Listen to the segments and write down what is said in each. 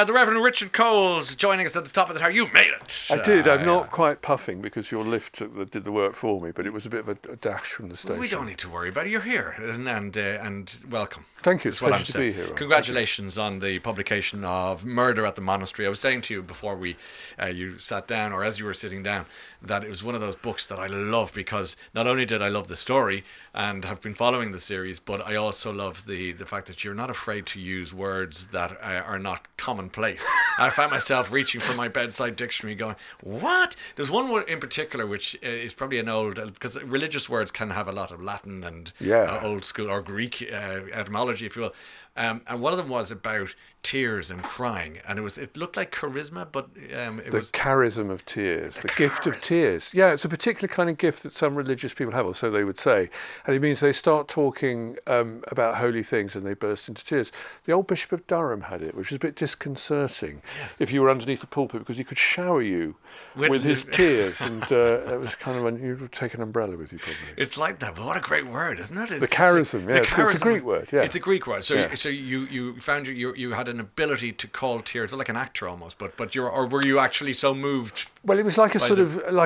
The Reverend Richard Coles joining us at the top of the tower. You made it. I did. I'm not quite puffing because your lift did the work for me, but it was a bit of a dash from the station. We don't need to worry about it. You're here, and welcome. Thank you. It's a pleasure to be here. Congratulations on the publication of Murder at the Monastery. I was saying to you before you sat down, or as you were sitting down, that it was one of those books that I love because not only did I love the story and have been following the series, but I also love the fact that you're not afraid to use words that are not commonplace. And I found myself reaching for my bedside dictionary going, what? There's one word in particular which is probably an old, because religious words can have a lot of Latin and old school or Greek etymology, if you will. And one of them was about tears and crying, and it looked like charisma, but it was... The charism of tears, the gift of tears. Yeah, it's a particular kind of gift that some religious people have, or so they would say. And it means they start talking about holy things and they burst into tears. The old Bishop of Durham had it, which was a bit disconcerting if you were underneath the pulpit, because he could shower you with his tears, and it was kind of when you would take an umbrella with you, probably. It's like that, but what a great word, isn't it? The charism, it's a Greek word, yeah. It's a Greek word, so you found you had an ability to call tears, like an actor almost, but were you actually so moved? Well, it was like a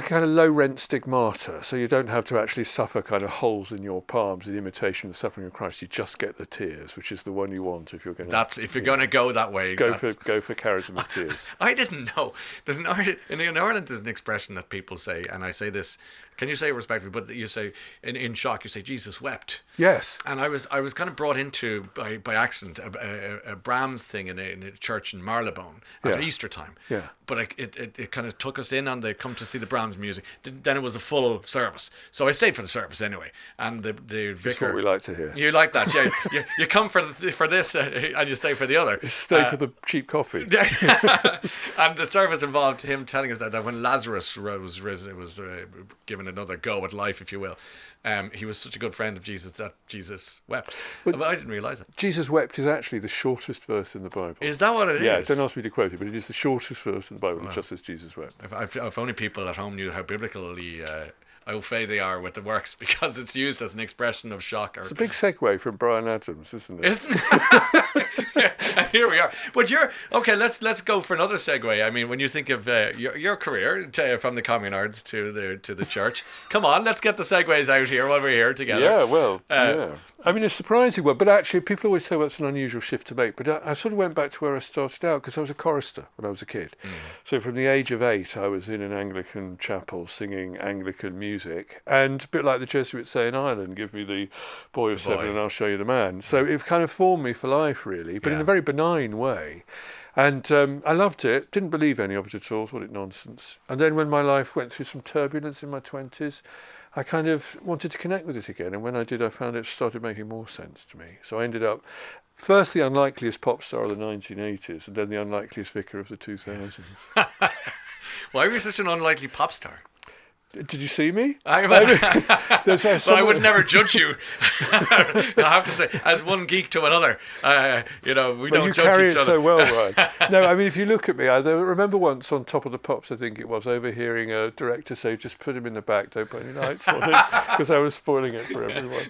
kind of low rent stigmata, so you don't have to actually suffer kind of holes in your palms in imitation of the suffering of Christ. You just get the tears, which is the one you want if you're going to. If you're going to go that way. Go for charism of tears. I didn't know. In Ireland there's an expression that people say, and I say this. Can you say it respectfully? But you say in shock, you say Jesus wept. Yes. And I was kind of brought into by accident a Brahms thing in a church in Marylebone at Easter time. Yeah. But it kind of took us in on the come to see the Brahms music. Then it was a full service, so I stayed for the service anyway. And the vicar. That's what we like to hear. You like that, yeah? you come for this and you stay for the other. Stay for the cheap coffee. And the service involved him telling us that when Lazarus was risen, it was given another go at life, if you will. He was such a good friend of Jesus that Jesus wept. But I didn't realise it. Jesus wept is actually the shortest verse in the Bible. Is that what it is? Yeah, don't ask me to quote it, but it is the shortest verse in the Bible. It just says Jesus wept. If only people at home knew how biblically au fait they are with the works, because it's used as an expression of shock. It's a big segue from Bryan Adams, isn't it? Isn't it? And here we are. But let's go for another segue. I mean, when you think of your career from the Communards to the church, come on, let's get the segues out here while we're here together. Yeah, well, yeah. I mean, it's a surprising one, but actually people always say, well, it's an unusual shift to make. But I sort of went back to where I started out, because I was a chorister when I was a kid. So from the age of 8, I was in an Anglican chapel singing Anglican music, and a bit like the Jesuits say in Ireland, give me the boy of 7 and I'll show you the man. So it kind of formed me for life, really, but in a very benign way. And I loved it, didn't believe any of it at all, thought it nonsense. And then when my life went through some turbulence in my 20s, I kind of wanted to connect with it again. And when I did, I found it started making more sense to me. So I ended up first the unlikeliest pop star of the 1980s, and then the unlikeliest vicar of the 2000s. Why were you such an unlikely pop star? Did you see me? But I would never judge you. I have to say, as one geek to another, we don't judge each other. You carry it so well, Ryan. No, I mean, if you look at me, I remember once on Top of the Pops, I think it was, overhearing a director say, just put him in the back, don't put any lights on him, because I was spoiling it for everyone.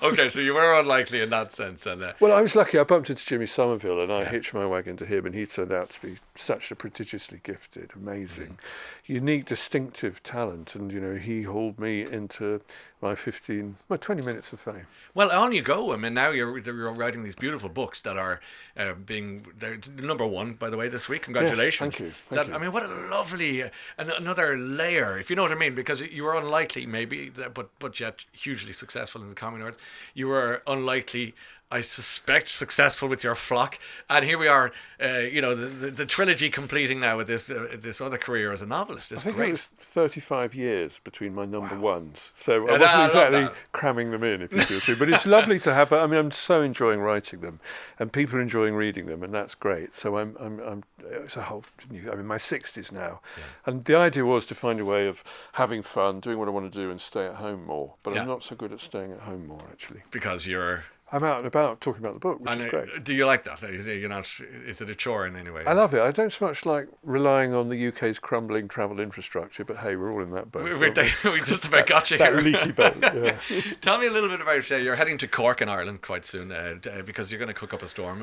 Okay, so you were unlikely in that sense. Well, I was lucky. I bumped into Jimmy Somerville, and I hitched my wagon to him, and he turned out to be such a prodigiously gifted, amazing, unique, distinctive talent. And, he hauled me into my 20 minutes of fame. Well, on you go. I mean, now you're writing these beautiful books that are they're number 1, by the way, this week. Congratulations. Yes, thank you. I mean, what a lovely, another layer, if you know what I mean, because you were unlikely, maybe, but yet hugely successful in the Communards. You were unlikely, I suspect, successful with your flock, and here we are. The trilogy completing now with this other career as a novelist. It's I think great. It was 35 years between my number ones, so I wasn't exactly cramming them in, if you feel true. But it's lovely to have. I mean, I'm so enjoying writing them, and people are enjoying reading them, and that's great. So it's a whole. I'm in my 60s now, and the idea was to find a way of having fun, doing what I want to do, and stay at home more. But I'm not so good at staying at home more, actually. Because you're I'm out and about talking about the book, which is great. Do you like that? Is it a chore in any way? I love it. I don't so much like relying on the UK's crumbling travel infrastructure, but hey, we're all in that boat. We just about got you that here. Leaky boat, yeah. Tell me a little bit about, you're heading to Cork in Ireland quite soon, because you're going to cook up a storm.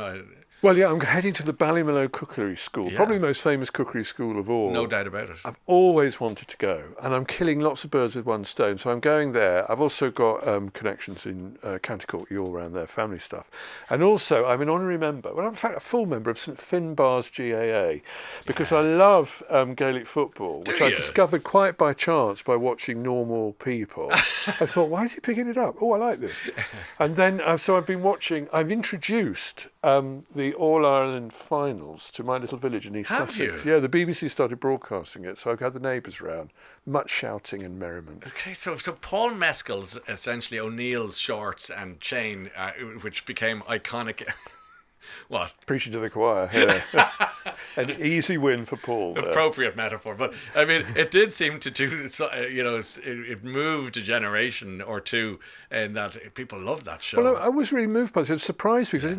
Well, yeah, I'm heading to the Ballymaloe Cookery School, probably the most famous cookery school of all. No doubt about it. I've always wanted to go, and I'm killing lots of birds with one stone, so I'm going there. I've also got connections in County Cork, all around there, family stuff. And also, I'm an honorary member, well, I'm in fact a full member of St Finbarr's GAA, because I love Gaelic football, which I discovered quite by chance by watching normal people. I thought, why is he picking it up? Oh, I like this. And then, so I've been watching, I've introduced the All-Ireland finals to my little village in East Sussex. Yeah, the BBC started broadcasting it, so I've had the neighbours round. Much shouting and merriment. Okay, so Paul Mescal's essentially O'Neill's shorts and chain, which became iconic. What? Preaching to the choir, yeah. An easy win for Paul. Appropriate metaphor, but I mean, it did seem to do, it moved a generation or two, and that people loved that show. Well, I was really moved by it. It surprised me because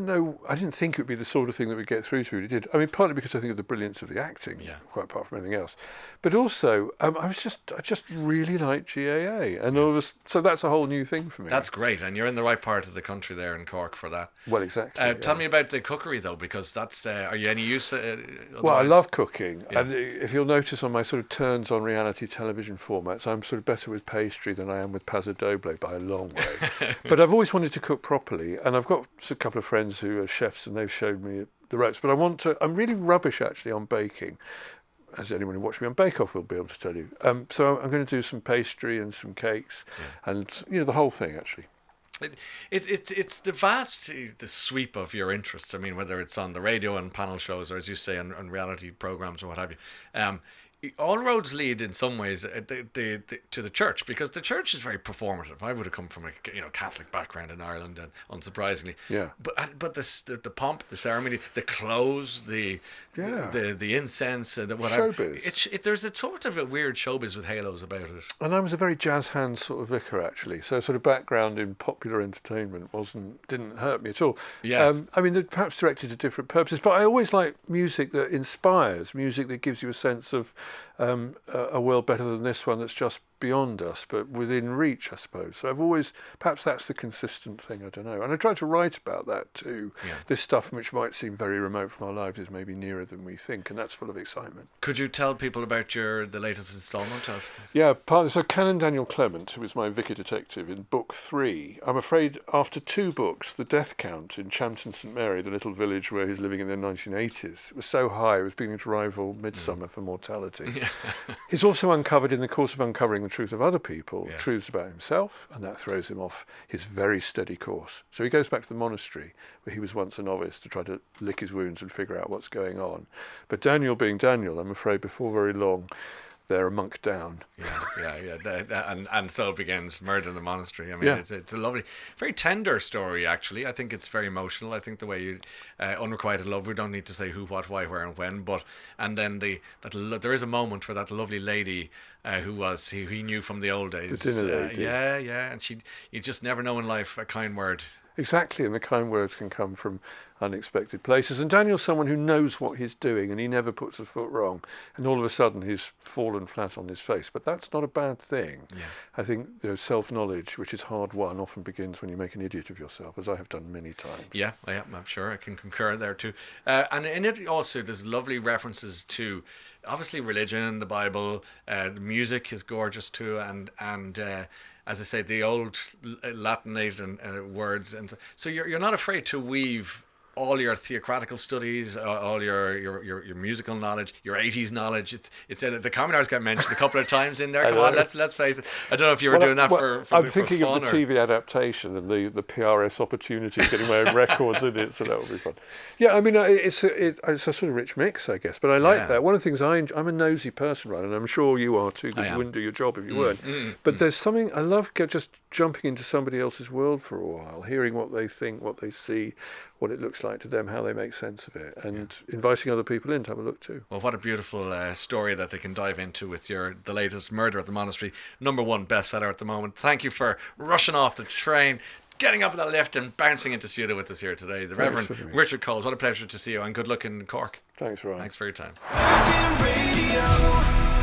I didn't think it would be the sort of thing that would get through to it. It did. I mean, partly because I think of the brilliance of the acting, quite apart from anything else, but also I just really liked GAA, and so that's a whole new thing for me. That's great, and you're in the right part of the country there in Cork for that. Well, exactly. Tell me about the cookery though, because that's are you any use? Well, I love cooking, and if you'll notice on my sort of turns on reality television formats, I'm sort of better with pastry than I am with paso doble by a long way. But I've always wanted to cook properly, and I've got a couple of friends who are chefs, and they've showed me the ropes. But I'm really rubbish actually on baking, as anyone who watched me on Bake Off will be able to tell you. So I'm going to do some pastry and some cakes, and the whole thing actually. It's the sweep of your interests. I mean, whether it's on the radio and panel shows, or as you say, on reality programs or what have you. All roads lead in some ways to the church, because the church is very performative. I would have come from a Catholic background in Ireland, and unsurprisingly, but the pomp, the ceremony, the clothes, the incense, the whatever. Showbiz. There's a sort of a weird showbiz with halos about it. And I was a very jazz hand sort of vicar actually, so sort of background in popular entertainment didn't hurt me at all. Yes. I mean, they're perhaps directed to different purposes, but I always like music that inspires, music that gives you a sense of a world better than this one that's just beyond us, but within reach, I suppose. So perhaps that's the consistent thing, I don't know. And I try to write about that too. Yeah. This stuff which might seem very remote from our lives is maybe nearer than we think, and that's full of excitement. Could you tell people about the latest instalment of? Yeah, so Canon Clement, who was my vicar detective in book 3, I'm afraid after 2 books, the death count in Champton St Mary, the little village where he's living in the 1980s, was so high it was beginning to rival Midsummer for mortality. Yeah. He's also uncovered, in the course of uncovering the truth of other people, truths about himself, and that throws him off his very steady course. So he goes back to the monastery where he was once a novice to try to lick his wounds and figure out what's going on. But Daniel being Daniel, I'm afraid before very long they're a monk down. And so begins Murder at the Monastery. I mean, it's a lovely, very tender story, actually. I think it's very emotional. I think the way you, unrequited love, we don't need to say who, what, why, where, and when, and then there is a moment where that lovely lady who he knew from the old days. The dinner lady. And you just never know in life a kind word. Exactly, and the kind words can come from unexpected places. And Daniel's someone who knows what he's doing, and he never puts a foot wrong. And all of a sudden, he's fallen flat on his face. But that's not a bad thing. Yeah. I think self-knowledge, which is hard won, often begins when you make an idiot of yourself, as I have done many times. Yeah, I'm sure I can concur there too. And in it also, there's lovely references to, obviously, religion, the Bible. The music is gorgeous too, and as I say, the old Latinated words, and so you're not afraid to weave all your theocratical studies, all your musical knowledge, your 80s knowledge. It's the Communards got mentioned a couple of times in there. Come on, let's face it. I don't know if you were doing that for I'm thinking of the TV adaptation and the PRS opportunity, getting my own records in it, so that would be fun. Yeah, I mean, it's a sort of rich mix, I guess, but I like that. One of the things I'm a nosy person, Ryan, and I'm sure you are too, because you wouldn't do your job if you weren't. But there's something, I love just jumping into somebody else's world for a while, hearing what they think, what they see, what it looks like to them, how they make sense of it, and inviting other people in to have a look too. Well, what a beautiful story that they can dive into with the latest Murder at the Monastery, #1 bestseller at the moment. Thank you for rushing off the train. getting up in the lift and bouncing into studio with us here today. The Thanks Reverend for Richard Coles. What a pleasure to see you, and good luck in Cork. Thanks, Ryan. Thanks for your time. Virgin Radio.